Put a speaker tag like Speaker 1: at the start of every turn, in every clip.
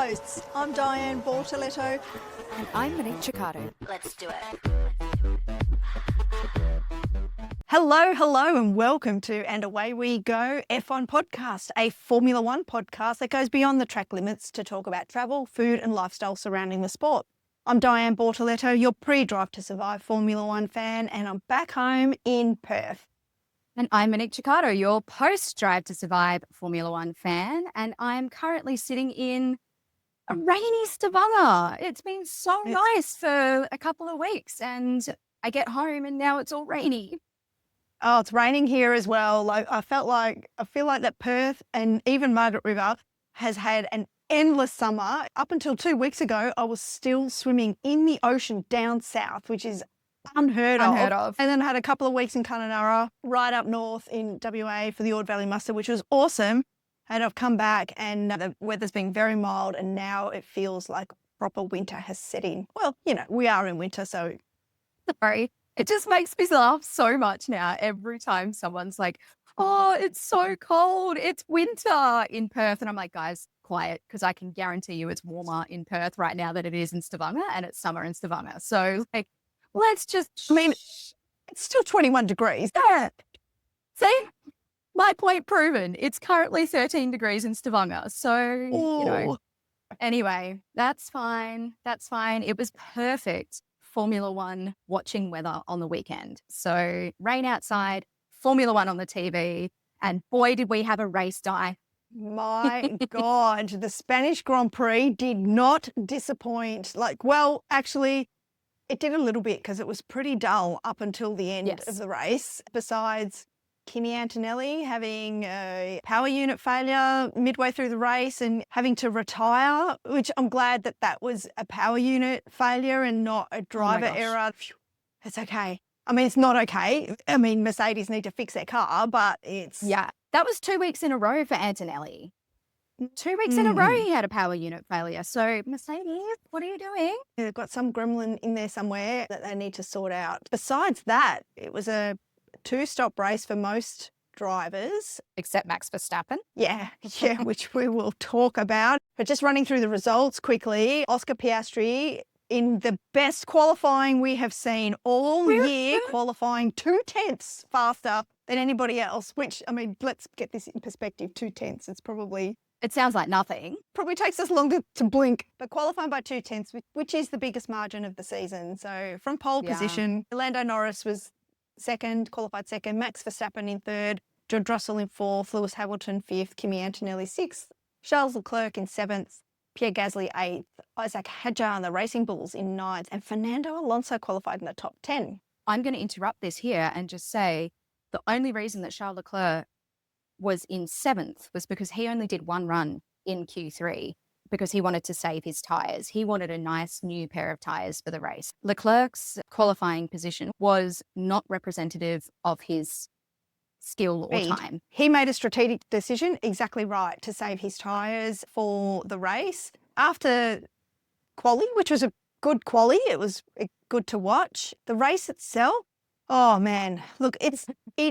Speaker 1: hosts. I'm Diane Bortoletto.
Speaker 2: And I'm Monique Chicato.
Speaker 3: Let's do it.
Speaker 1: Hello, and welcome to And Away We Go F1 podcast, a Formula One podcast that goes beyond the track limits to talk about travel, food and lifestyle surrounding the sport. I'm Diane Bortoletto, your pre-Drive to Survive Formula One fan, and I'm back home in Perth.
Speaker 2: And I'm Monique Chicato, your post-Drive to Survive Formula One fan, and I'm currently sitting in a rainy Stavanger. It's been so nice for a couple of weeks, and I get home and now it's all rainy.
Speaker 1: Oh, it's raining here as well. I feel like that Perth and even Margaret River has had an endless summer. Up until 2 weeks ago, I was still swimming in the ocean down south, which is unheard of. And then I had a couple of weeks in Kununurra, right up north in WA for the Ord Valley Muster, which was awesome. And I've come back and the weather's been very mild and now it feels like proper winter has set in. Well, you know, we are in winter, so.
Speaker 2: Sorry. It just makes me laugh so much now every time someone's like, oh, it's so cold. It's winter in Perth. And I'm like, guys, quiet, because I can guarantee you it's warmer in Perth right now than it is in Stavanger, and it's summer in Stavanger. So, like, let's just...
Speaker 1: I mean, it's still 21 degrees.
Speaker 2: Yeah. See? My point proven. It's currently 13 degrees in Stavanger. So, you know, anyway, that's fine. That's fine. It was perfect Formula One watching weather on the weekend. So rain outside, Formula One on the TV, and boy, did we have a race die.
Speaker 1: My God, the Spanish Grand Prix did not disappoint. Actually, it did a little bit because it was pretty dull up until the end of the race. Besides Kimi Antonelli having a power unit failure midway through the race and having to retire, which I'm glad that was a power unit failure and not a driver error. It's okay. I mean, it's not okay. I mean, Mercedes need to fix their car, but it's...
Speaker 2: Yeah, that was 2 weeks in a row for Antonelli. 2 weeks in a row he had a power unit failure. So, Mercedes, what are you doing?
Speaker 1: They've got some gremlin in there somewhere that they need to sort out. Besides that, it was a two-stop race for most drivers.
Speaker 2: Except Max Verstappen.
Speaker 1: Yeah, which we will talk about. But just running through the results quickly, Oscar Piastri in the best qualifying we have seen all year, qualifying 0.2 faster than anybody else, which, I mean, let's get this in perspective, 0.2. It's probably...
Speaker 2: It sounds like nothing.
Speaker 1: Probably takes us longer to blink, but qualifying by 0.2, which is the biggest margin of the season. So from pole position, Lando Norris was qualified second, Max Verstappen in third, George Russell in fourth, Lewis Hamilton fifth, Kimi Antonelli sixth, Charles Leclerc in seventh, Pierre Gasly eighth, Isaac Hadjar and the Racing Bulls in ninth, and Fernando Alonso qualified in the top 10.
Speaker 2: I'm going to interrupt this here and just say the only reason that Charles Leclerc was in seventh was because he only did one run in Q3 because he wanted to save his tyres. He wanted a nice new pair of tyres for the race. Leclerc's qualifying position was not representative of his skill or time.
Speaker 1: He made a strategic decision, exactly right, to save his tyres for the race. After quali, which was a good quali, it was good to watch. The race itself, oh man, look, it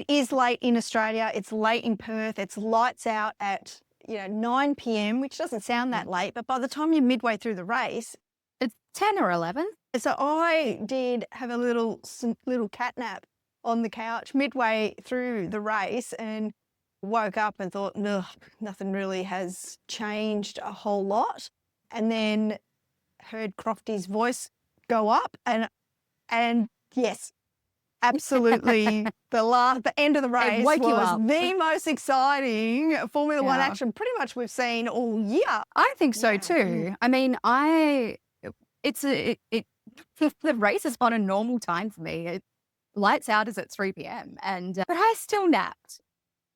Speaker 1: is late in Australia. It's late in Perth. It's lights out at 9 p.m, which doesn't sound that late, but by the time you're midway through the race,
Speaker 2: it's 10 or 11.
Speaker 1: So I did have a little cat nap on the couch midway through the race and woke up and thought, no, nothing really has changed a whole lot. And then heard Crofty's voice go up and yes, absolutely. The end of the race was the most exciting Formula One action pretty much we've seen all year.
Speaker 2: I think so too. I mean, the race is on a normal time for me. Lights out is at 3 p.m. But I still napped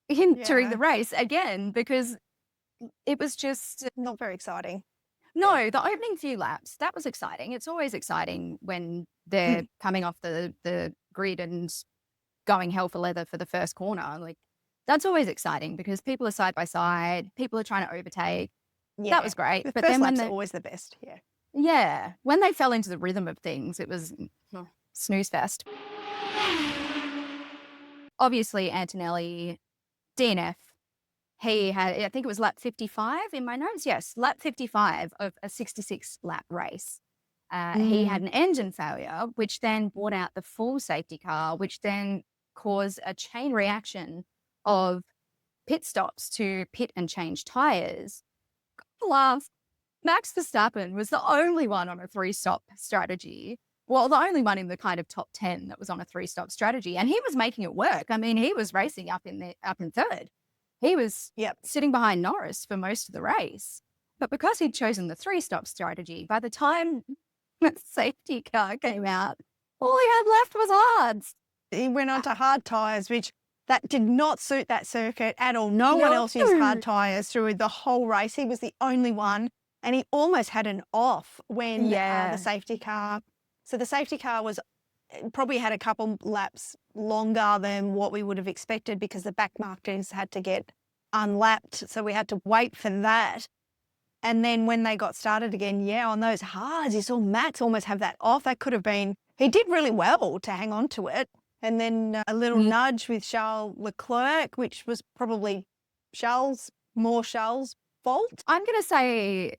Speaker 2: during the race again because it was just
Speaker 1: not very exciting.
Speaker 2: No, the opening few laps, that was exciting. It's always exciting when they're coming off the grid and going hell for leather for the first corner. Like, that's always exciting because people are side by side, people are trying to overtake. Yeah. That was great.
Speaker 1: But then when they're always the best,
Speaker 2: Yeah. When they fell into the rhythm of things, it was snooze fest. Obviously, Antonelli, DNF. he had, I think it was lap 55 in my notes. Yes, lap 55 of a 66 lap race. He had an engine failure, which then brought out the full safety car, which then caused a chain reaction of pit stops to pit and change tires. Last, Max Verstappen was the only one on a 3-stop strategy. Well, the only one in the kind of top 10 that was on a 3-stop strategy, and he was making it work. I mean, he was racing up in third. He was sitting behind Norris for most of the race. But because he'd chosen the 3-stop strategy, by the time the safety car came out, all he had left was hards.
Speaker 1: He went on to hard tyres, which that did not suit that circuit at all. No one else used hard tyres through the whole race. He was the only one, and he almost had an off when the safety car. So the safety car was probably had a couple laps longer than what we would have expected because the back markers had to get unlapped. So we had to wait for that. And then when they got started again, on those hards, you saw Max almost have that off. That could have been, he did really well to hang on to it. And then a little nudge with Charles Leclerc, which was probably Charles' fault.
Speaker 2: I'm going to say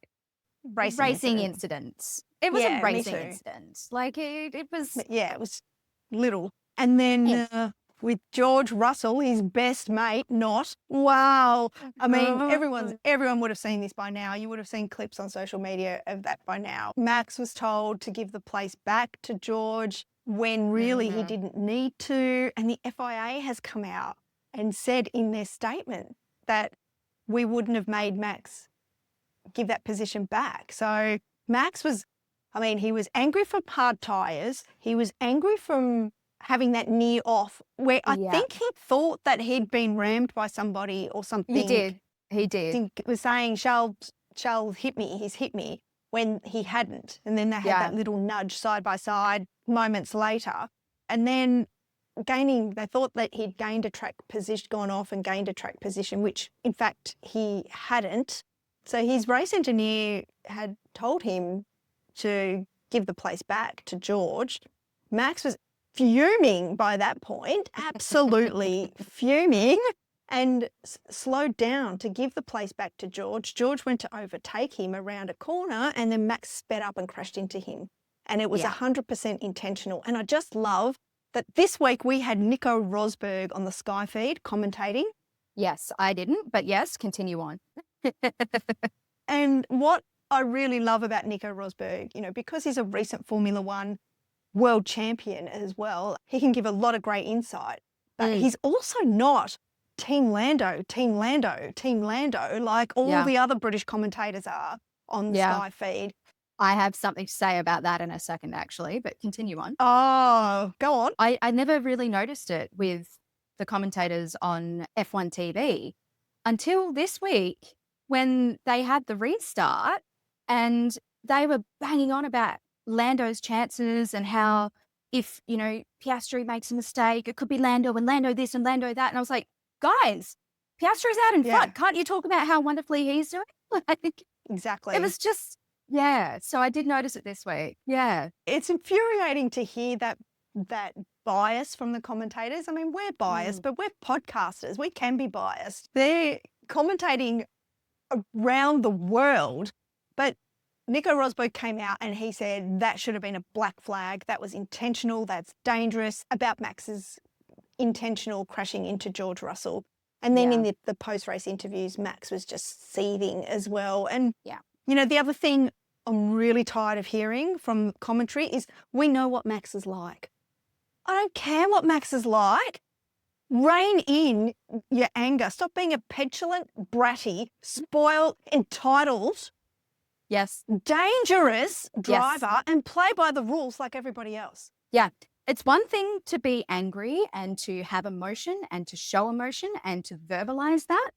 Speaker 2: racing
Speaker 1: incident.
Speaker 2: incidents. It was a racing incident. Like it was.
Speaker 1: Yeah, it was little. And then with George Russell, his best mate, wow. I mean, everyone would have seen this by now. You would have seen clips on social media of that by now. Max was told to give the place back to George when really he didn't need to. And the FIA has come out and said in their statement that we wouldn't have made Max give that position back. So Max was, he was angry from hard tyres. He was angry from having that near off where I think he thought that he'd been rammed by somebody or something.
Speaker 2: He did.
Speaker 1: I think it was saying, Charles hit me, he's hit me, when he hadn't. And then they had that little nudge side by side moments later. And then they thought that he'd gained a track position, gone off and gained a track position, which in fact he hadn't. So his race engineer had told him to give the place back to George. Max was fuming by that point, absolutely fuming, and slowed down to give the place back to George. George went to overtake him around a corner, and then Max sped up and crashed into him. And it was 100% intentional. And I just love that this week we had Nico Rosberg on the Sky feed commentating.
Speaker 2: Yes, I didn't, but yes, continue on.
Speaker 1: And what I really love about Nico Rosberg, because he's a recent Formula One world champion as well, he can give a lot of great insight. But he's also not Team Lando, like all the other British commentators are on the Sky feed.
Speaker 2: I have something to say about that in a second, actually, but continue on.
Speaker 1: Oh, go on.
Speaker 2: I never really noticed it with the commentators on F1 TV until this week when they had the restart and they were banging on about Lando's chances and how if, Piastri makes a mistake, it could be Lando and Lando this and Lando that. And I was like, guys, Piastri's out in front. Can't you talk about how wonderfully he's doing?
Speaker 1: Exactly.
Speaker 2: It was just, so I did notice it this week. Yeah.
Speaker 1: It's infuriating to hear that bias from the commentators. We're biased, but we're podcasters. We can be biased. They're commentating around the world, but Nico Rosberg came out and he said that should have been a black flag. That was intentional. That's dangerous. About Max's intentional crashing into George Russell. And then in the post-race interviews, Max was just seething as well. And, the other thing I'm really tired of hearing from commentary is we know what Max is like. I don't care what Max is like. Rein in your anger. Stop being a petulant, bratty, spoiled, entitled, dangerous driver and play by the rules like everybody else.
Speaker 2: Yeah. It's one thing to be angry and to have emotion and to show emotion and to verbalize that.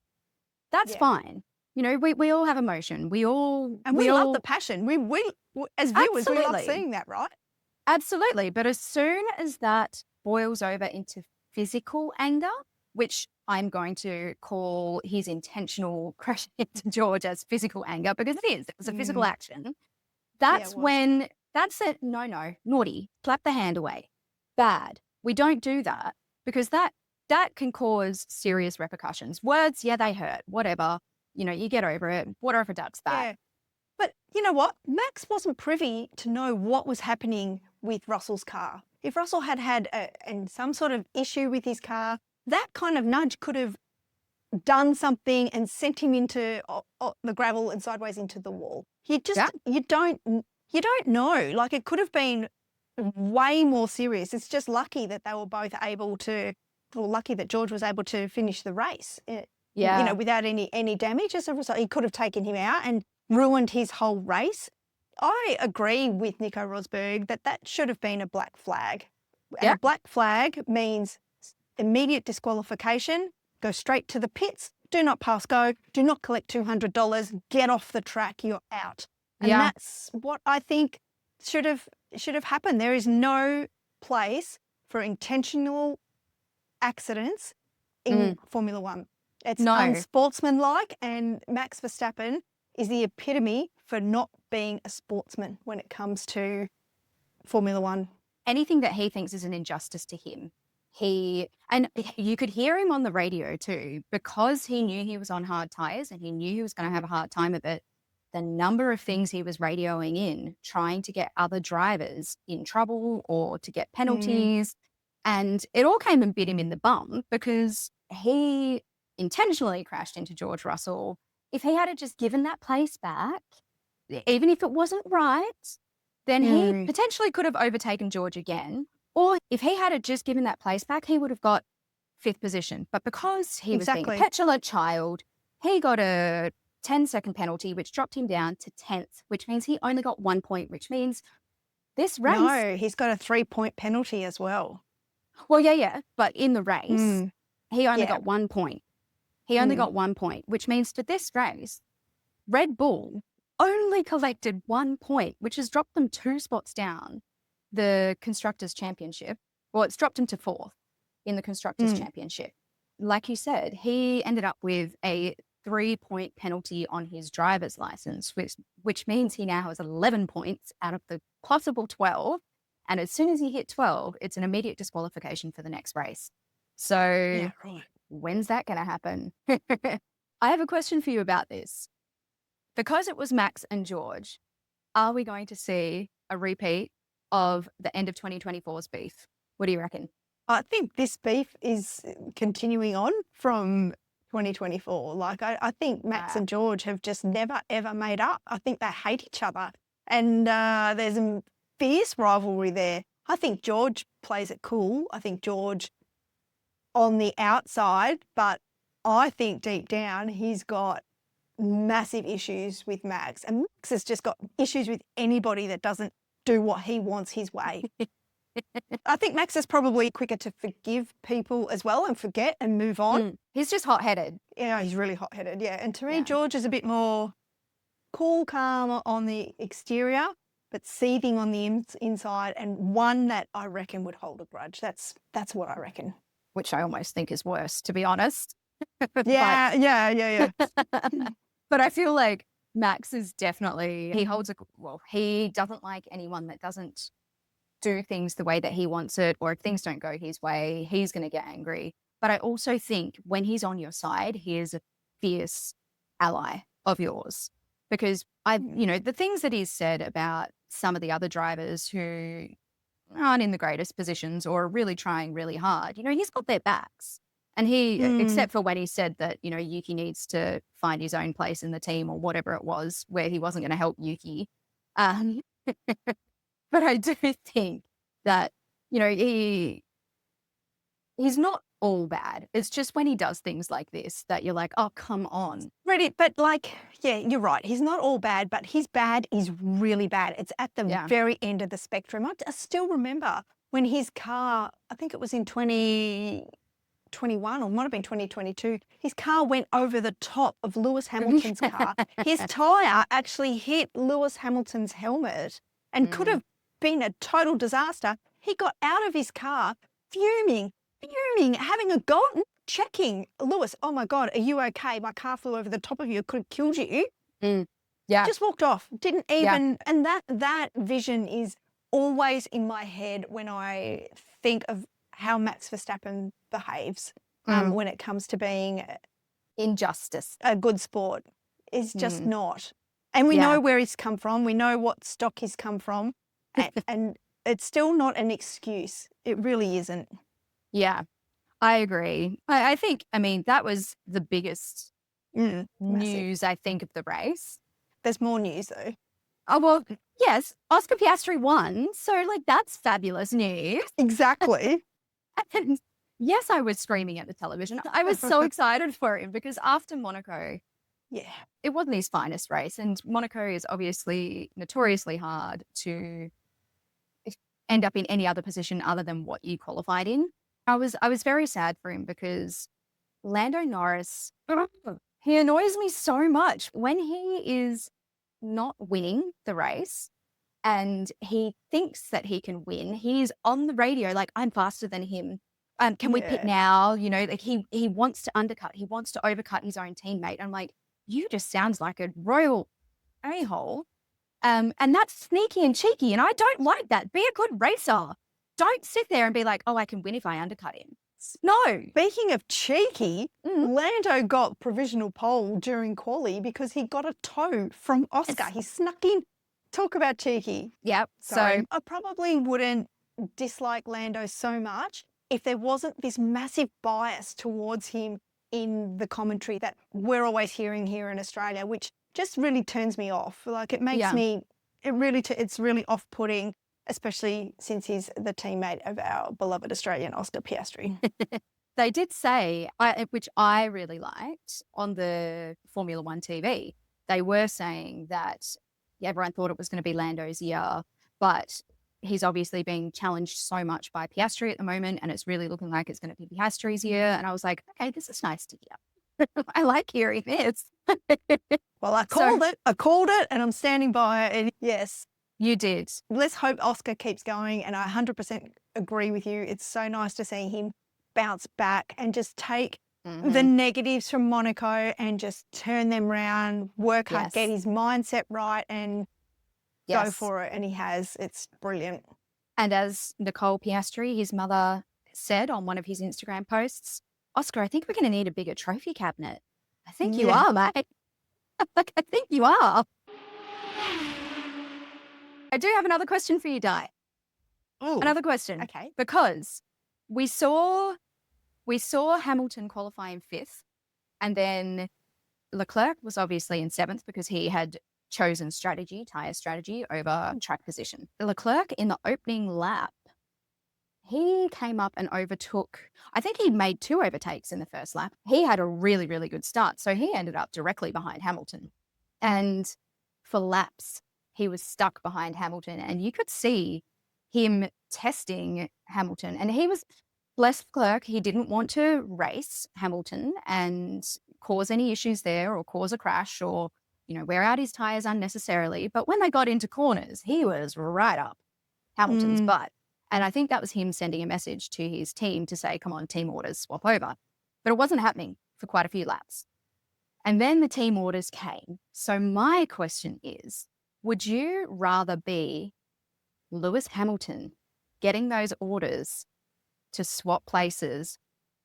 Speaker 2: That's fine. We all have emotion. We love
Speaker 1: the passion. We as viewers, we love seeing that, right?
Speaker 2: Absolutely. But as soon as that boils over into physical anger, which I'm going to call his intentional crashing into George as physical anger, because it was a physical action. That's when, that's it. No, naughty, slap the hand away. Bad. We don't do that because that that can cause serious repercussions. Words, yeah, they hurt, whatever. You get over it. Whatever that's that.
Speaker 1: Yeah. But you know what? Max wasn't privy to know what was happening with Russell's car. If Russell had some sort of issue with his car, that kind of nudge could have done something and sent him into the gravel and sideways into the wall. You don't know. Like, it could have been way more serious. It's just lucky that they were both lucky that George was able to finish the race. Without any damage. As a result, he could have taken him out and ruined his whole race. I agree with Nico Rosberg that should have been a black flag. And a black flag means immediate disqualification, go straight to the pits, do not pass go, do not collect $200, get off the track, you're out. And that's what I think should have happened. There is no place for intentional accidents in Formula One. It's unsportsmanlike, and Max Verstappen is the epitome for not being a sportsman when it comes to Formula One.
Speaker 2: Anything that he thinks is an injustice to him, and you could hear him on the radio too, because he knew he was on hard tyres and he knew he was going to have a hard time of it. The number of things he was radioing in, trying to get other drivers in trouble or to get penalties. And it all came and bit him in the bum because he intentionally crashed into George Russell. If he had just given that place back, even if it wasn't right, then he potentially could have overtaken George again. Or if he had just given that place back, he would have got 5th position. But because he was being a petulant child, he got a 10-second penalty, which dropped him down to 10th, which means he only got 1 point, which means this race...
Speaker 1: No, he's got a 3-point penalty as well.
Speaker 2: Well, yeah. But in the race, he only got 1 point. He only got 1 point, which means for this race, Red Bull only collected 1 point, which has dropped them 2 spots down the Constructors' Championship. Well, it's dropped him to 4th in the Constructors' Championship. Like you said, he ended up with a 3-point penalty on his driver's license, which means he now has 11 points out of the possible 12. And as soon as he hit 12, it's an immediate disqualification for the next race. So when's that going to happen? I have a question for you about this. Because it was Max and George, are we going to see a repeat of the end of 2024's beef? What do you reckon?
Speaker 1: I think this beef is continuing on from 2024. Like, I think Max and George have just never, ever made up. I think they hate each other. And there's a fierce rivalry there. I think George plays it cool. I think George on the outside, but I think deep down he's got massive issues with Max. And Max has just got issues with anybody that doesn't do what he wants his way. I think Max is probably quicker to forgive people as well and forget and move on.
Speaker 2: He's just hot-headed.
Speaker 1: Yeah, he's really hot-headed, yeah. And to me, George is a bit more cool, calm on the exterior, but seething on the inside, and one that I reckon would hold a grudge. That's what I reckon.
Speaker 2: Which I almost think is worse, to be honest.
Speaker 1: Yeah.
Speaker 2: But I feel like Max is definitely, he doesn't like anyone that doesn't do things the way that he wants it, or if things don't go his way, he's going to get angry. But I also think when he's on your side, he is a fierce ally of yours. Because the things that he's said about some of the other drivers who aren't in the greatest positions or are really trying really hard, he's got their backs. And he, except for when he said that, Yuki needs to find his own place in the team or whatever it was, where he wasn't going to help Yuki. But I do think that, he's not all bad. It's just when he does things like this that you're like, oh, come on.
Speaker 1: Ready, but you're right. He's not all bad, but his bad is really bad. It's at the very end of the spectrum. I still remember when his car, I think it was in 2021 or might have been 2022, his car went over the top of Lewis Hamilton's car. His tyre actually hit Lewis Hamilton's helmet and could have been a total disaster. He got out of his car fuming, having a go, checking. Lewis, oh my God, are you okay? My car flew over the top of you. It could have killed you.
Speaker 2: Yeah.
Speaker 1: Just walked off. Didn't even, and that vision is always in my head when I think of how Max Verstappen behaves when it comes to being
Speaker 2: Injustice.
Speaker 1: a good sport. Is just not. And we
Speaker 2: Yeah.
Speaker 1: know where he's come from. We know what stock he's come from. And it's still not an excuse. It really isn't.
Speaker 2: Yeah, I agree. I think, I mean, that was the biggest
Speaker 1: Massive.
Speaker 2: news, I think, of the race.
Speaker 1: There's more news though.
Speaker 2: Oh, well, yes, Oscar Piastri won. So, like, that's fabulous news.
Speaker 1: Exactly.
Speaker 2: And yes, I was screaming at the television. I was so excited for him because after Monaco,
Speaker 1: Yeah.
Speaker 2: it wasn't his finest race. And Monaco is obviously notoriously hard to end up in any other position other than what you qualified in. I was very sad for him because Lando Norris, he annoys me so much when he is not winning the race and he thinks that he can win. He's on the radio like, I'm faster than him. Can we pit
Speaker 1: Yeah.
Speaker 2: now? You know, like he wants to undercut. He wants to overcut his own teammate. I'm like, you just sounds like a royal a-hole. And that's sneaky and cheeky. And I don't like that. Be a good racer. Don't sit there and be like, oh, I can win if I undercut him. No.
Speaker 1: Speaking of cheeky, Lando got provisional pole during quali because he got a toe from Oscar. He snuck in. Talk about cheeky.
Speaker 2: Yep.
Speaker 1: Sorry.
Speaker 2: So
Speaker 1: I probably wouldn't dislike Lando so much if there wasn't this massive bias towards him in the commentary that we're always hearing here in Australia, which just really turns me off. Like it makes me, it's really off-putting, especially since he's the teammate of our beloved Australian Oscar Piastri.
Speaker 2: they did say, which I really liked on the Formula One TV, they were saying that everyone thought it was going to be Lando's year, but he's obviously being challenged so much by Piastri at the moment, and it's really looking like it's going to be Piastri's year. And I was like, okay, this is nice to hear. I like hearing this.
Speaker 1: Well, I called it, and I'm standing by it. And yes,
Speaker 2: you did.
Speaker 1: Let's hope Oscar keeps going, and I 100% agree with you. It's so nice to see him bounce back and just take the negatives from Monaco and just turn them around, work hard, get his mindset right, and go for it. And he has. It's brilliant.
Speaker 2: And as Nicole Piastri, his mother, said on one of his Instagram posts, Oscar, I think we're going to need a bigger trophy cabinet. I think you are, mate. Like, I think you are. I do have another question for you, Di.
Speaker 1: Ooh.
Speaker 2: Another question.
Speaker 1: Okay.
Speaker 2: Because we saw Hamilton qualify in 5th, and then Leclerc was obviously in 7th because he had chosen tyre strategy over track position. Leclerc in the opening lap, he came up and overtook, I think he made 2 overtakes in the first lap. He had a really, really good start. So he ended up directly behind Hamilton. And for laps, he was stuck behind Hamilton. And you could see him testing Hamilton. And he was, bless Leclerc, he didn't want to race Hamilton and cause any issues there or cause a crash or, wear out his tyres unnecessarily. But when they got into corners, he was right up Hamilton's butt. And I think that was him sending a message to his team to say, come on, team orders, swap over. But it wasn't happening for quite a few laps. And then the team orders came. So my question is, would you rather be Lewis Hamilton getting those orders to swap places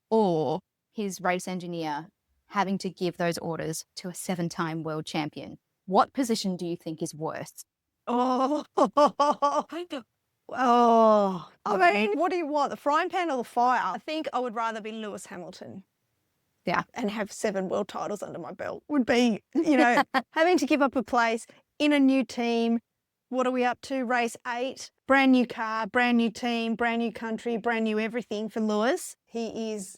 Speaker 2: or his race engineer having to give those orders to a 7-time world champion? What position do you think is worse?
Speaker 1: I mean, what do you want, the frying pan or the fire? I think I would rather be Lewis Hamilton.
Speaker 2: Yeah.
Speaker 1: And have 7 world titles under my belt would be, having to give up a place in a new team. What are we up to? Race 8, brand new car, brand new team, brand new country, brand new everything for Lewis. He is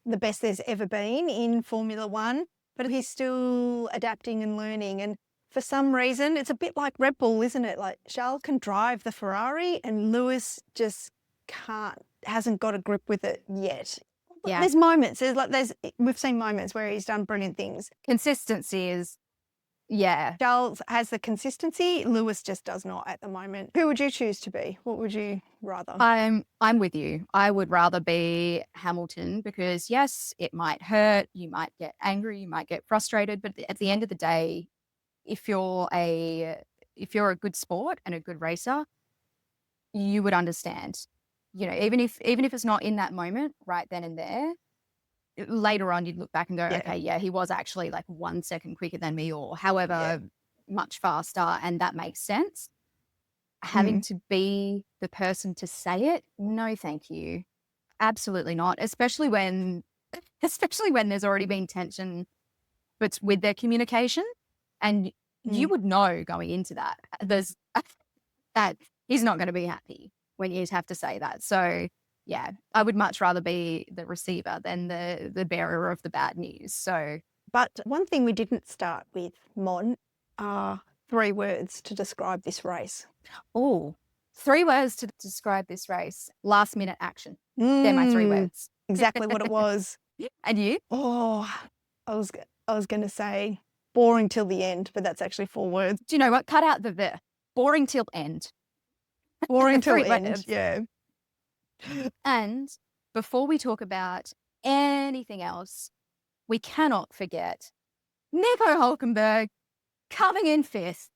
Speaker 1: the best there's ever been in Formula One, but he's still adapting and learning. And for some reason, it's a bit like Red Bull, isn't it? Like Charles can drive the Ferrari and Lewis just hasn't got a grip with it yet.
Speaker 2: Yeah.
Speaker 1: There's moments, we've seen moments where he's done brilliant things.
Speaker 2: Consistency is,
Speaker 1: Charles has the consistency, Lewis just does not at the moment. Who would you choose to be? What would you rather?
Speaker 2: I'm with you. I would rather be Hamilton because yes, it might hurt, you might get angry, you might get frustrated, but at the end of the day, if you're a good sport and a good racer, you would understand. you know, even if it's not in that moment right then and there, later on you'd look back and go, okay, yeah, he was actually like 1 second quicker than me, or however much faster, and that makes sense. Having to be the person to say it, no, thank you, absolutely not. Especially when there's already been tension, but with their communication, and you would know going into that there's that he's not going to be happy when you have to say that. So yeah, I would much rather be the receiver than the bearer of the bad news. So,
Speaker 1: But one thing we didn't start with, Mon, are 3 words to describe this race.
Speaker 2: 3 words to describe this race: last minute action. They're my 3 words.
Speaker 1: Exactly what it was.
Speaker 2: And you?
Speaker 1: Oh, I was going to say boring till the end, but that's actually 4 words.
Speaker 2: Do you know what? Cut out the boring till end.
Speaker 1: Boring till
Speaker 2: 3
Speaker 1: end,
Speaker 2: words.
Speaker 1: yeah.
Speaker 2: And before we talk about anything else, we cannot forget Nico Hulkenberg coming in 5th.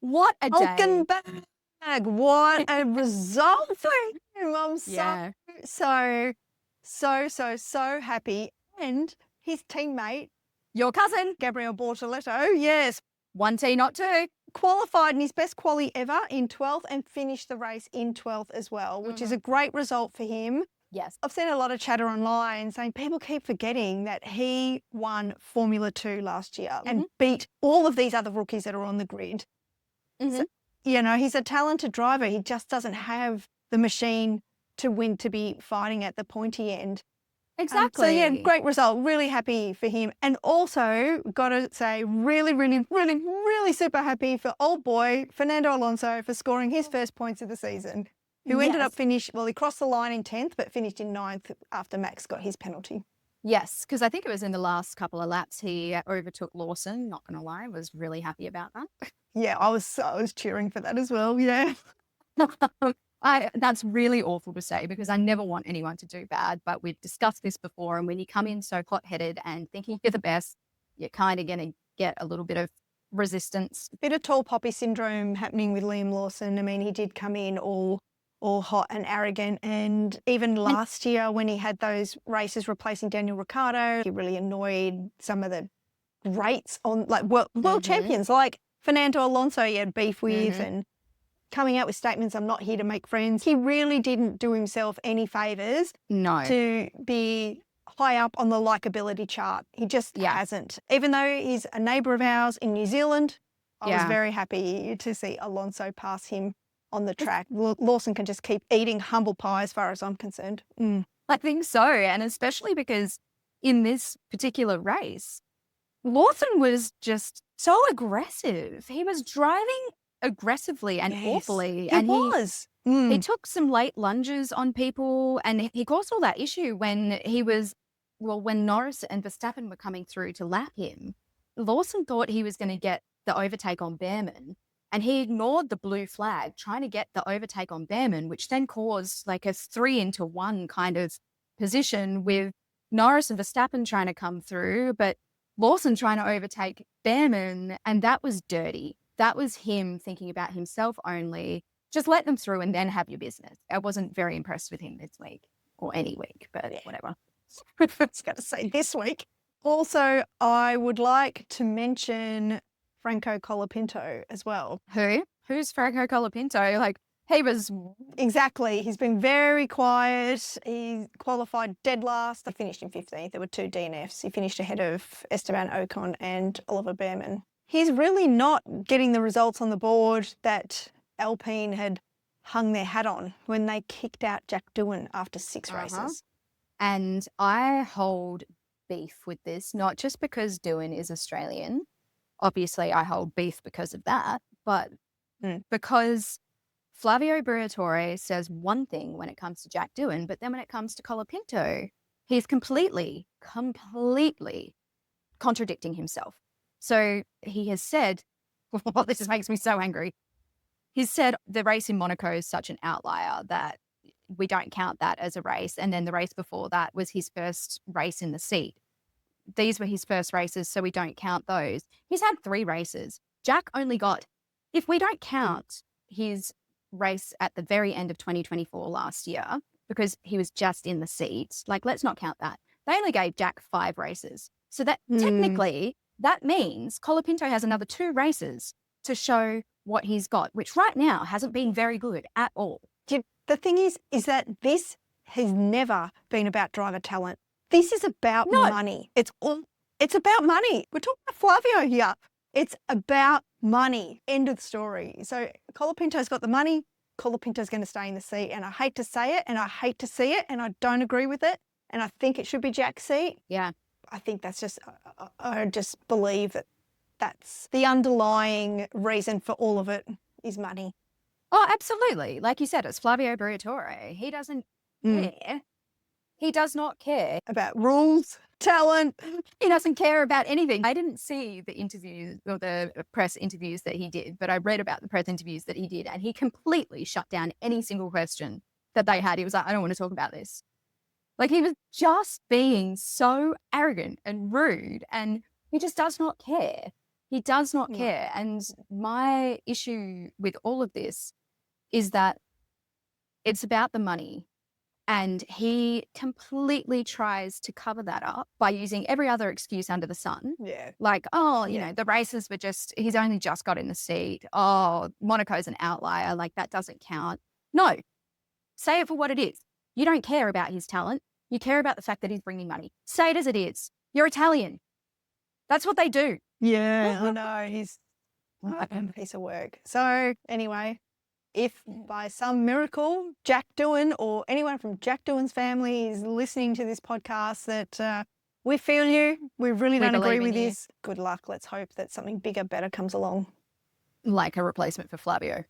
Speaker 2: What a day.
Speaker 1: Hulkenberg, what a result for him. I'm so happy. And his teammate,
Speaker 2: your cousin,
Speaker 1: Gabriel Bortoletto, yes,
Speaker 2: 1T, not 2.
Speaker 1: qualified in his best quali ever in 12th and finished the race in 12th as well, which is a great result for him.
Speaker 2: Yes.
Speaker 1: I've seen a lot of chatter online saying people keep forgetting that he won Formula 2 last year and beat all of these other rookies that are on the grid. So, you know, he's a talented driver. He just doesn't have the machine to win, to be fighting at the pointy end.
Speaker 2: Exactly.
Speaker 1: So, yeah, great result. Really happy for him. And also, got to say, really super happy for old boy Fernando Alonso for scoring his first points of the season, who ended up he crossed the line in 10th, but finished in 9th after Max got his penalty.
Speaker 2: Yes, because I think it was in the last couple of laps he overtook Lawson. Not going to lie, was really happy about that.
Speaker 1: Yeah, I was cheering for that as well, yeah.
Speaker 2: That's really awful to say because I never want anyone to do bad, but we've discussed this before, and when you come in so hot-headed and thinking you're the best, you're kind of going to get a little bit of resistance.
Speaker 1: Bit of tall poppy syndrome happening with Liam Lawson. I mean, he did come in all hot and arrogant, and even last year when he had those races replacing Daniel Ricciardo, he really annoyed some of the greats on like world champions like Fernando Alonso he had beef with and coming out with statements, I'm not here to make friends. He really didn't do himself any favours to be high up on the likability chart. He just hasn't. Even though he's a neighbour of ours in New Zealand, I was very happy to see Alonso pass him on the track. Lawson can just keep eating humble pie as far as I'm concerned.
Speaker 2: I think so, and especially because in this particular race, Lawson was just so aggressive. He was driving aggressively and awfully. He took some late lunges on people, and he caused all that issue when when Norris and Verstappen were coming through to lap him. Lawson thought he was going to get the overtake on Behrman, and he ignored the blue flag trying to get the overtake on Behrman, which then caused like a 3-into-1 kind of position with Norris and Verstappen trying to come through, but Lawson trying to overtake Behrman, and that was dirty. That was him thinking about himself only. Just let them through and then have your business. I wasn't very impressed with him this week, or any week, but whatever.
Speaker 1: I was going to say this week. Also, I would like to mention Franco Colapinto as well.
Speaker 2: Who's Franco Colapinto? Like, he was...
Speaker 1: Exactly. He's been very quiet. He qualified dead last. He finished in 15th. There were 2 DNFs. He finished ahead of Esteban Ocon and Oliver Behrman. He's really not getting the results on the board that Alpine had hung their hat on when they kicked out Jack Doohan after 6 races.
Speaker 2: And I hold beef with this, not just because Doohan is Australian. Obviously, I hold beef because of that, but because Flavio Briatore says one thing when it comes to Jack Doohan, but then when it comes to Colapinto, he's completely contradicting himself. So he has said, this just makes me so angry. He's said the race in Monaco is such an outlier that we don't count that as a race. And then the race before that was his first race in the seat. These were his first races, so we don't count those. He's had 3 races. Jack only got, if we don't count his race at the very end of 2024 last year because he was just in the seat. Like, let's not count that. They only gave Jack 5 races. So that technically, that means Colapinto has another 2 races to show what he's got, which right now hasn't been very good at all.
Speaker 1: The thing is that this has never been about driver talent. This is about money. It's about money. We're talking about Flavio here. It's about money. End of the story. So Colapinto's got the money. Colapinto's going to stay in the seat. And I hate to say it, and I hate to see it, and I don't agree with it. And I think it should be Jack's seat.
Speaker 2: Yeah.
Speaker 1: I think that's just, I just believe that that's the underlying reason for all of it is money.
Speaker 2: Oh, absolutely. Like you said, it's Flavio Briatore. He doesn't care. He does not care
Speaker 1: about rules, talent.
Speaker 2: He doesn't care about anything. I didn't see the interviews or the press interviews that he did, but I read about the press interviews that he did, and he completely shut down any single question that they had. He was like, I don't want to talk about this. Like, he was just being so arrogant and rude, and he just does not care. He does not care. And my issue with all of this is that it's about the money. And he completely tries to cover that up by using every other excuse under the sun.
Speaker 1: Yeah.
Speaker 2: Like, oh, you know, the races were just, he's only just got in the seat. Oh, Monaco's an outlier. Like, that doesn't count. No. Say it for what it is. You don't care about his talent. You care about the fact that he's bringing money. Say it as it is. You're Italian. That's what they do.
Speaker 1: Yeah, I know. He's a piece of work. So anyway, if by some miracle Jack Doohan or anyone from Jack Doohan's family is listening to this podcast, that we feel you. We really don't agree with this. Good luck. Let's hope that something bigger, better comes along.
Speaker 2: Like a replacement for Flavio.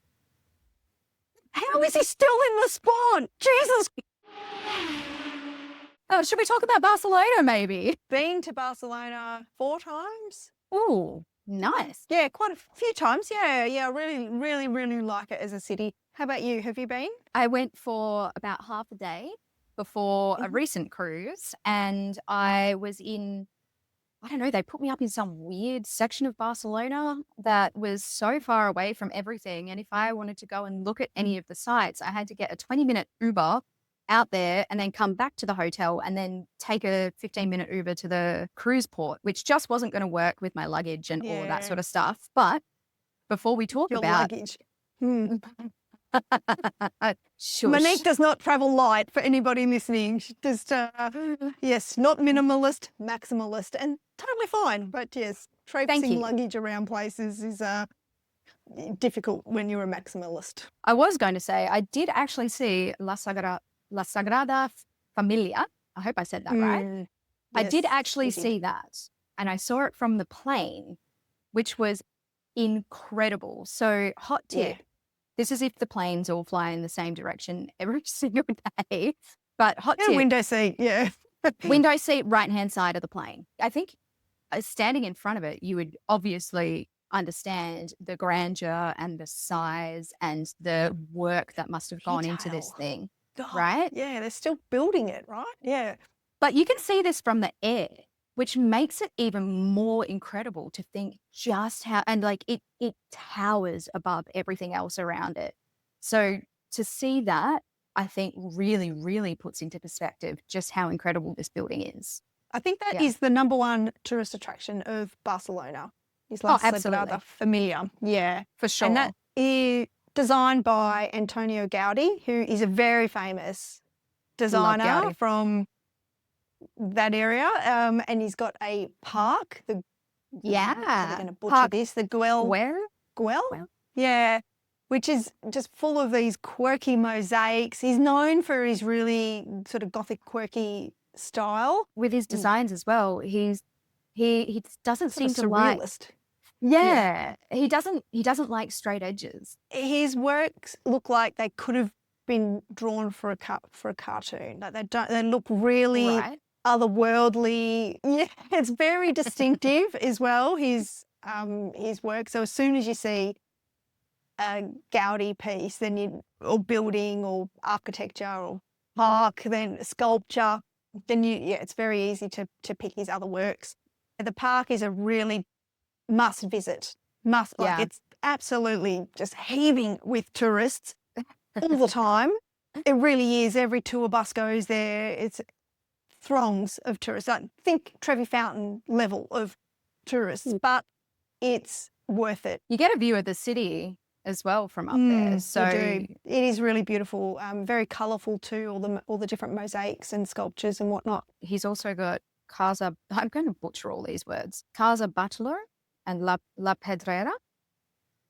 Speaker 1: How is he still in the sport? Jesus.
Speaker 2: Oh, should we talk about Barcelona maybe?
Speaker 1: Been to Barcelona 4 times.
Speaker 2: Oh, nice.
Speaker 1: Yeah, quite a few times. Yeah, I really like it as a city. How about you? Have you been?
Speaker 2: I went for about half a day before a recent cruise, and I was in, I don't know, they put me up in some weird section of Barcelona that was so far away from everything. And if I wanted to go and look at any of the sites, I had to get a 20-minute Uber out there and then come back to the hotel and then take a 15-minute Uber to the cruise port, which just wasn't going to work with my luggage and all of that sort of stuff. But before we talk about
Speaker 1: luggage.
Speaker 2: Shush.
Speaker 1: Monique does not travel light, for anybody listening. She just, yes, not minimalist, maximalist, and totally fine. But yes, traipsing luggage around places is difficult when you're a maximalist.
Speaker 2: I was going to say, I did actually see La Sagrada Familia. I hope I said that right.
Speaker 1: Yes,
Speaker 2: I did actually see that, and I saw it from the plane, which was incredible. So hot tip. Yeah. This is if the planes all fly in the same direction every single day. But hot tip.
Speaker 1: Window seat, yeah.
Speaker 2: Window seat, right-hand side of the plane. I think standing in front of it, you would obviously understand the grandeur and the size and the work that must have gone into this thing, right?
Speaker 1: Yeah, they're still building it, right? Yeah.
Speaker 2: But you can see this from the air, which makes it even more incredible to think just how, and like it towers above everything else around it. So to see that, I think really, really puts into perspective just how incredible this building is.
Speaker 1: I think that is the #1 tourist attraction of Barcelona. Is La Sagrada Familia. Yeah,
Speaker 2: for sure.
Speaker 1: And that is designed by Antonio Gaudi, who is a very famous designer from that area, and he's got a park. I'm going to butcher this. The Güell? Yeah, which is just full of these quirky mosaics. He's known for his really sort of gothic, quirky style
Speaker 2: with his designs as well. He doesn't seem to
Speaker 1: surrealist.
Speaker 2: He doesn't like straight edges.
Speaker 1: His works look like they could have been drawn for a cartoon. Like they look really otherworldly. Yeah, it's very distinctive as well, his work. So as soon as you see a Gaudi piece, then or building or architecture or park, then sculpture, then it's very easy to pick his other works. The park is a really must visit. It's absolutely just heaving with tourists. all the time. It really is. Every tour bus goes there. It's throngs of tourists. I think Trevi Fountain level of tourists, but it's worth it.
Speaker 2: You get a view of the city as well from up there. So
Speaker 1: You do. It is really beautiful, very colourful too, all the different mosaics and sculptures and whatnot.
Speaker 2: he's also got Casa, I'm going to butcher all these words, Casa Butler and La Pedrera.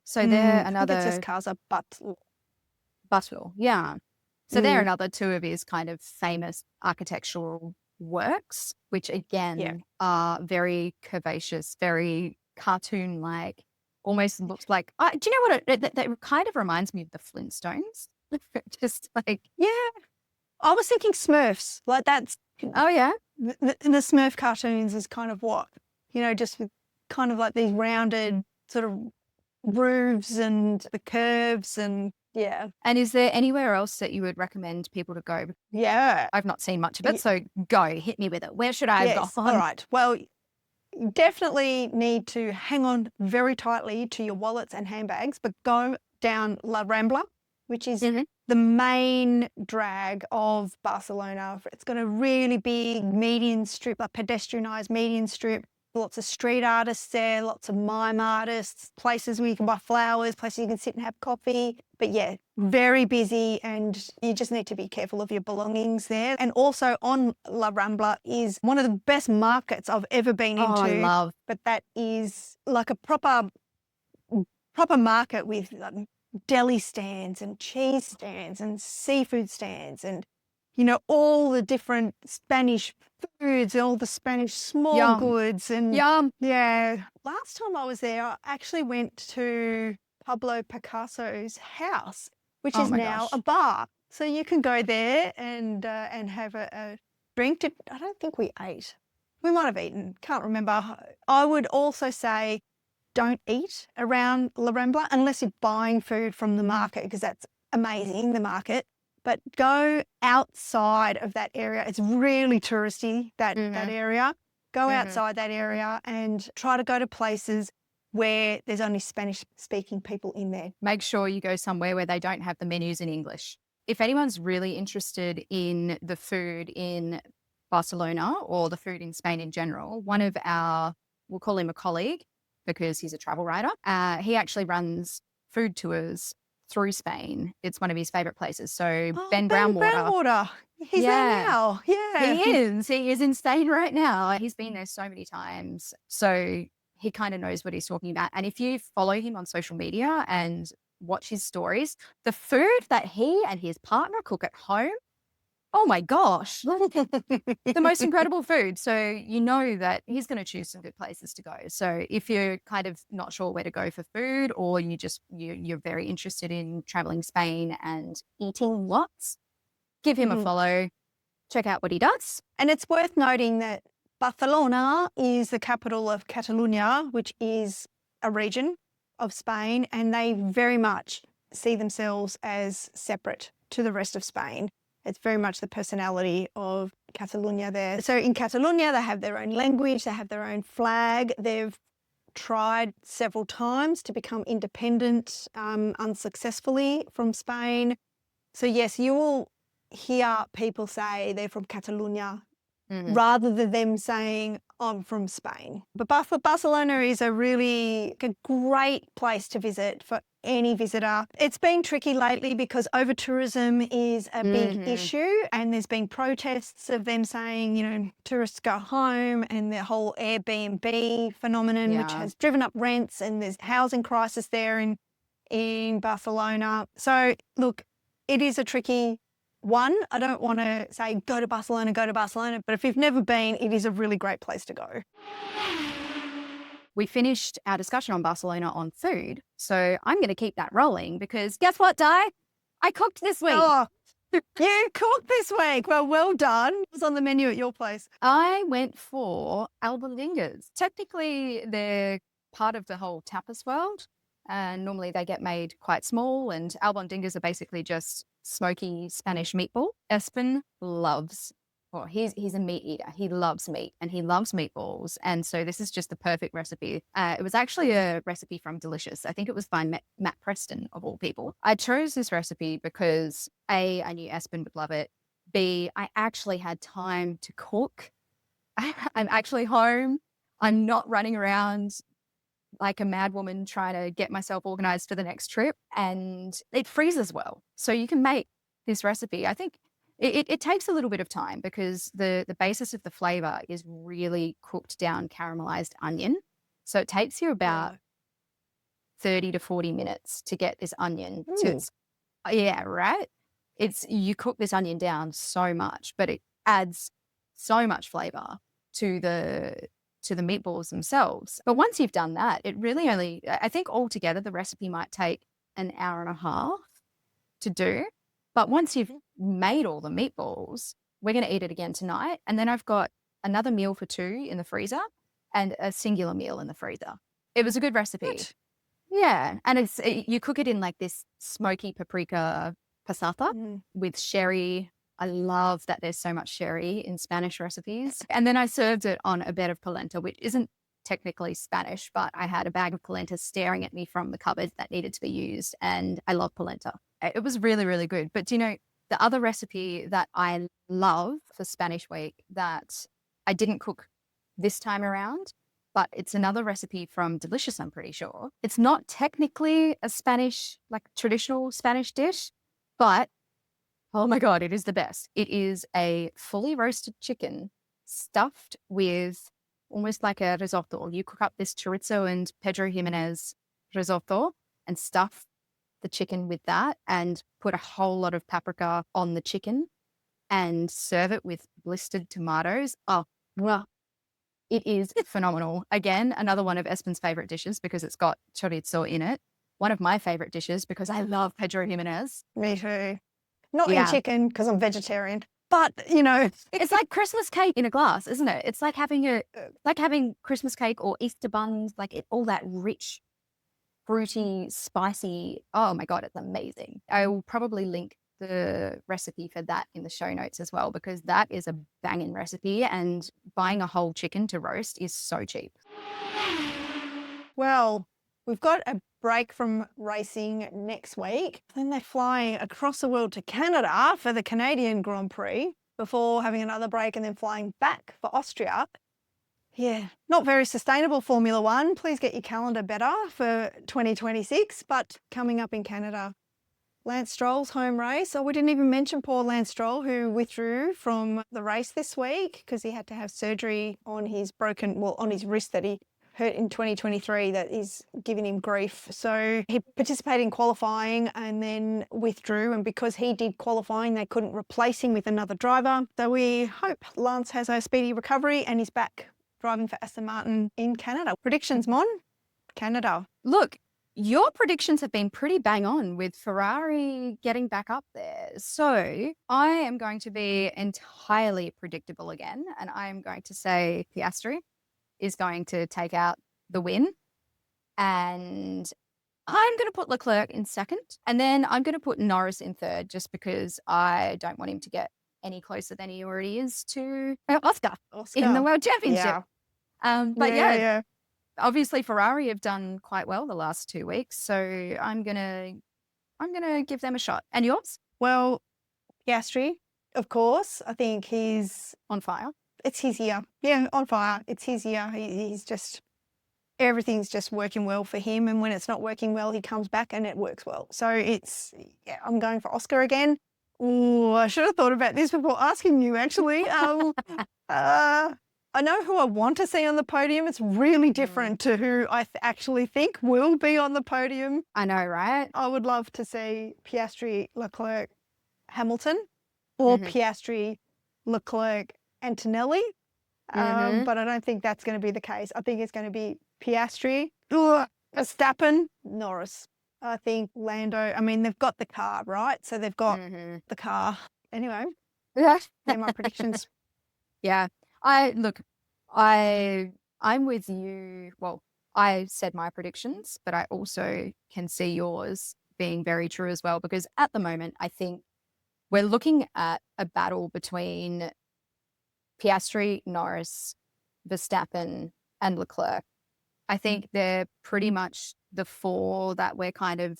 Speaker 2: So they're
Speaker 1: I think
Speaker 2: another
Speaker 1: it says Casa
Speaker 2: Butler, yeah. So they're another two of his kind of famous architectural works, which again are very curvaceous, very cartoon-like, almost looks like, do you know what, that kind of reminds me of the Flintstones? Just like,
Speaker 1: Yeah. I was thinking Smurfs, like that's,
Speaker 2: oh yeah.
Speaker 1: the Smurf cartoons is kind of what, just with kind of like these rounded sort of roofs and the curves and yeah.
Speaker 2: And is there anywhere else that you would recommend people to go?
Speaker 1: Yeah.
Speaker 2: I've not seen much of it, so go, hit me with it. Where should I
Speaker 1: Yes.
Speaker 2: go?
Speaker 1: All right. Well, you definitely need to hang on very tightly to your wallets and handbags, but go down La Rambla, which is the main drag of Barcelona. It's got a really big median strip, a pedestrianised median strip. Lots of street artists there, lots of mime artists, places where you can buy flowers, places you can sit and have coffee. But yeah, very busy, and you just need to be careful of your belongings there. And also on La Rambla is one of the best markets I've ever been into.
Speaker 2: I love.
Speaker 1: But that is like a proper market with deli stands and cheese stands and seafood stands and all the different Spanish foods, all the Spanish small goods and yeah. Last time I was there, I actually went to Pablo Picasso's house, which is now a bar. So you can go there and have a drink. I don't think we ate. We might have eaten. Can't remember. I would also say don't eat around La Rambla unless you're buying food from the market, because that's amazing, the market. But go outside of that area. It's really touristy, that area. Go outside that area and try to go to places where there's only Spanish-speaking people in there.
Speaker 2: Make sure you go somewhere where they don't have the menus in English. If anyone's really interested in the food in Barcelona or the food in Spain in general, one of our, we'll call him a colleague because he's a travel writer, he actually runs food tours through Spain. It's one of his favourite places. So Ben Brownwater.
Speaker 1: He's there now. Yeah.
Speaker 2: He is. He is in Spain right now. He's been there so many times. So he kind of knows what he's talking about. And if you follow him on social media and watch his stories, the food that he and his partner cook at home, oh my gosh, the most incredible food. So you know that he's going to choose some good places to go. So if you're kind of not sure where to go for food, or you're very interested in traveling Spain and eating lots, give him a follow, check out what he does.
Speaker 1: And it's worth noting that Barcelona is the capital of Catalonia, which is a region of Spain, and they very much see themselves as separate to the rest of Spain. It's very much the personality of Catalonia there. So in Catalonia, they have their own language, they have their own flag. They've tried several times to become independent unsuccessfully from Spain. So yes, you will hear people say they're from Catalonia rather than them saying, I'm from Spain. But Barcelona is a great place to visit for any visitor. It's been tricky lately because over-tourism is a big issue, and there's been protests of them saying, tourists go home, and the whole Airbnb phenomenon, which has driven up rents, and there's housing crisis there in Barcelona. So look, it is a tricky one. I don't want to say go to Barcelona, but if you've never been, it is a really great place to go.
Speaker 2: We finished our discussion on Barcelona on food, so I'm going to keep that rolling because guess what, Di? I cooked this week.
Speaker 1: Oh, you cooked this week. Well done. What was on the menu at your place?
Speaker 2: I went for albondingas. Technically, they're part of the whole tapas world, and normally they get made quite small, and albondingas are basically just smoky Spanish meatball. Espen loves well, he's a meat eater. He loves meat and he loves meatballs. And so this is just the perfect recipe. It was actually a recipe from Delicious. I think it was by Matt Preston, of all people. I chose this recipe because A, I knew Espen would love it. B, I actually had time to cook. I'm actually home. I'm not running around like a mad woman trying to get myself organized for the next trip. And it freezes well. So you can make this recipe. I think it takes a little bit of time because the basis of the flavor is really cooked down caramelized onion. So it takes you about 30 to 40 minutes to get this onion to yeah, right? You cook this onion down so much, but it adds so much flavor to the meatballs themselves. But once you've done that, it really only, I think altogether the recipe might take an hour and a half to do. But once you've made all the meatballs, we're going to eat it again tonight. And then I've got another meal for 2 in the freezer and a singular meal in the freezer. It was a good recipe.
Speaker 1: What?
Speaker 2: Yeah. And you cook it in like this smoky paprika passata with sherry. I love that there's so much sherry in Spanish recipes. And then I served it on a bed of polenta, which isn't technically Spanish, but I had a bag of polenta staring at me from the cupboard that needed to be used. And I love polenta. It was really, really good. But do you know, the other recipe that I love for Spanish week that I didn't cook this time around, but it's another recipe from Delicious, I'm pretty sure. It's not technically a Spanish, like traditional Spanish dish, but oh my God, it is the best. It is a fully roasted chicken stuffed with almost like a risotto. You cook up this chorizo and Pedro Jimenez risotto and stuff the chicken with that and put a whole lot of paprika on the chicken and serve it with blistered tomatoes. Oh, well, it is phenomenal. Again, another one of Espen's favorite dishes because it's got chorizo in it. One of my favorite dishes because I love Pedro Jimenez.
Speaker 1: Me too. Not in chicken because I'm vegetarian, but you know,
Speaker 2: it's like Christmas cake in a glass, isn't it? It's like having Christmas cake or Easter buns, like all that rich, fruity, spicy. Oh my God, it's amazing. I will probably link the recipe for that in the show notes as well because that is a banging recipe and buying a whole chicken to roast is so cheap.
Speaker 1: Well, we've got a break from racing next week. Then they're flying across the world to Canada for the Canadian Grand Prix before having another break and then flying back for Austria. Yeah, not very sustainable Formula One. Please get your calendar better for 2026. But coming up in Canada, Lance Stroll's home race. Oh, we didn't even mention poor Lance Stroll, who withdrew from the race this week because he had to have surgery on his on his wrist that he hurt in 2023 that is giving him grief. So he participated in qualifying and then withdrew. And because he did qualifying, they couldn't replace him with another driver. So we hope Lance has a speedy recovery and he's back driving for Aston Martin in Canada. Predictions, Mon? Canada.
Speaker 2: Look, your predictions have been pretty bang on with Ferrari getting back up there. So I am going to be entirely predictable again. And I am going to say Piastri is going to take out the win. And I'm going to put Leclerc in second. And then I'm going to put Norris in third just because I don't want him to get any closer than he already is to Oscar in the World Championship. Yeah. Obviously Ferrari have done quite well the last 2 weeks. So I'm going to give them a shot. And yours?
Speaker 1: Well, Piastri, of course. I think he's
Speaker 2: on fire.
Speaker 1: It's his year. Yeah, on fire. It's his year. He's just, everything's just working well for him. And when it's not working well, he comes back and it works well. So I'm going for Oscar again. Oh, I should have thought about this before asking you, actually. I know who I want to see on the podium. It's really different to who I actually think will be on the podium.
Speaker 2: I know, right?
Speaker 1: I would love to see Piastri, Leclerc, Hamilton, or Piastri, Leclerc, Antonelli, but I don't think that's going to be the case. I think it's going to be Piastri, Verstappen, Norris. I think Lando, I mean, they've got the car, right? So they've got the car. Anyway, they're my predictions.
Speaker 2: Yeah. I'm with you. Well, I said my predictions, but I also can see yours being very true as well, because at the moment, I think we're looking at a battle between Piastri, Norris, Verstappen, and Leclerc. I think they're pretty much the 4 that we're kind of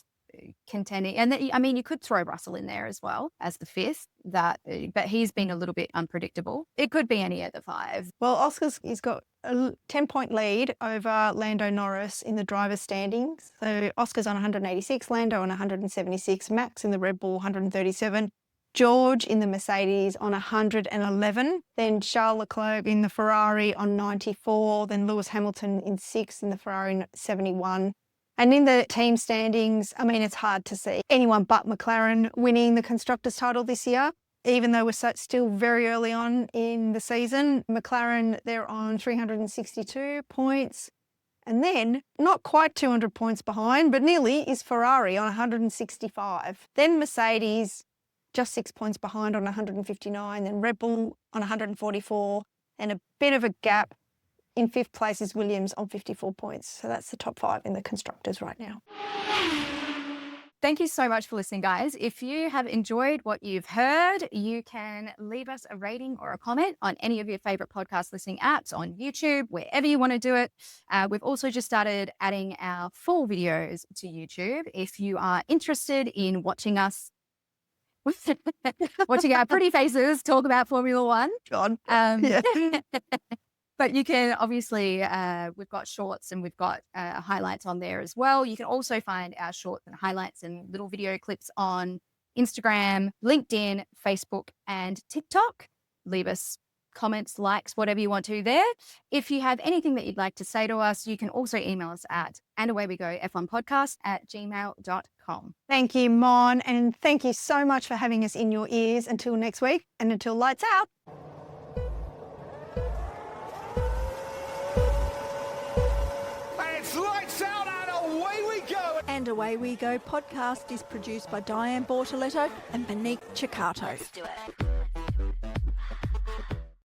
Speaker 2: contending. And I mean, you could throw Russell in there as well as the 5th, but he's been a little bit unpredictable. It could be any of the 5.
Speaker 1: Well, he's got a 10-point lead over Lando Norris in the driver's standings. So Oscar's on 186, Lando on 176, Max in the Red Bull 137, George in the Mercedes on 111, then Charles Leclerc in the Ferrari on 94, then Lewis Hamilton in 6th in the Ferrari 71. And in the team standings, I mean, it's hard to see anyone but McLaren winning the Constructors' title this year, even though we're still very early on in the season. McLaren, they're on 362 points. And then, not quite 200 points behind, but nearly, is Ferrari on 165. Then Mercedes, just 6 points behind on 159. Then Red Bull on 144. And a bit of a gap. In 5th place is Williams on 54 points. So that's the top 5 in the Constructors right now.
Speaker 2: Thank you so much for listening, guys. If you have enjoyed what you've heard, you can leave us a rating or a comment on any of your favorite podcast listening apps, on YouTube, wherever you want to do it. We've also just started adding our full videos to YouTube. If you are interested in watching us, watching our pretty faces talk about Formula One.
Speaker 1: God. Yeah.
Speaker 2: But you can obviously, we've got shorts and we've got highlights on there as well. You can also find our shorts and highlights and little video clips on Instagram, LinkedIn, Facebook, and TikTok. Leave us comments, likes, whatever you want to there. If you have anything that you'd like to say to us, you can also email us at andawaywegof1podcast@gmail.com.
Speaker 1: Thank you, Mon, and thank you so much for having us in your ears. Until next week, and until lights out.
Speaker 4: And Away We Go podcast is produced by Diane Bortoletto and Monique Ciccato.
Speaker 3: Let's do it.